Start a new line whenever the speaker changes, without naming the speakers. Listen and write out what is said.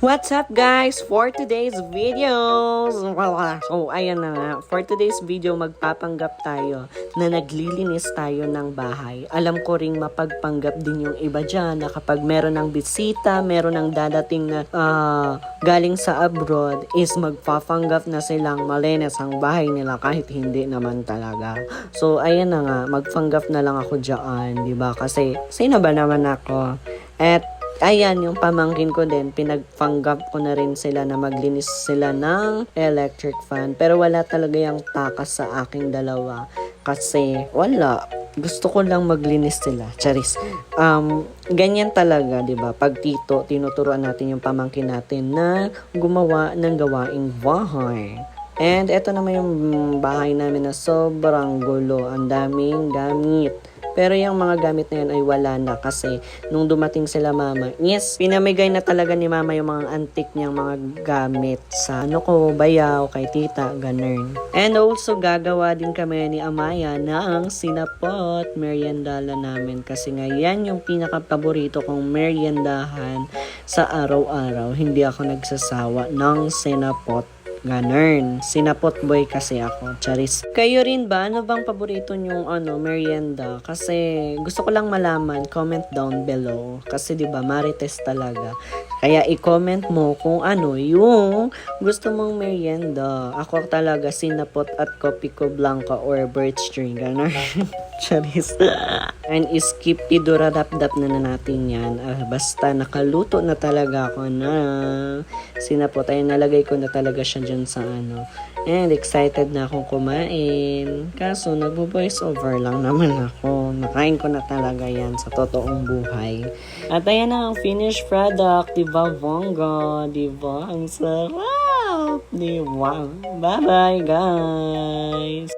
What's up guys for today's videos? So ayan na nga, for today's video magpapanggap tayo na naglilinis tayo ng bahay. Alam ko ring mapagpanggap din yung iba dyan na kapag meron ng bisita, meron ng dadating na galing sa abroad is magpapanggap na silang malinis ang bahay nila kahit hindi naman talaga. So ayan na nga, magpanggap na lang ako dyan, diba? Kasi sino ba naman ako? At ayan, yung pamangkin ko din, pinagpanggap ko na rin sila na maglinis sila ng electric fan. Pero wala talaga yung takas sa aking dalawa. Kasi wala. Gusto ko lang maglinis sila. Charis. Ganyan talaga, di ba? Pag tito, tinuturuan natin yung pamangkin natin na gumawa ng gawaing bahay. And eto naman yung bahay namin na sobrang gulo. Ang daming gamit. Pero yung mga gamit na yan ay wala na kasi nung dumating sila mama, yes, pinamigay na talaga ni mama yung mga antik niyang mga gamit sa bayaw, kay tita, ganun. And also, gagawa din kami ni Amaya ng sinapot meriendala namin kasi nga yan yung pinaka-paborito kong meriendahan sa araw-araw. Hindi ako nagsasawa ng sinapot. Ganun. Sinapot boy kasi ako. Charis. Kayo rin ba? Ano bang paborito nyong merienda? Kasi gusto ko lang malaman. Comment down below. Kasi diba marites talaga. Kaya i-comment mo kung ano yung gusto mong merienda. Ako talaga sinapot at kopi ko blanca or birch tree. Ganun. Charis. And skip idurarap-dap na natin yan. Basta nakaluto na talaga ako na sinapot. Ay nalagay ko na talaga siya dyan sa And excited na akong kumain. Kaso nagbo-voice over lang naman ako. Nakain ko na talaga yan sa totoong buhay. At ayan na ang finished product. Diba, bongga? Diba? Ang sarap. Diba? Bye-bye, guys!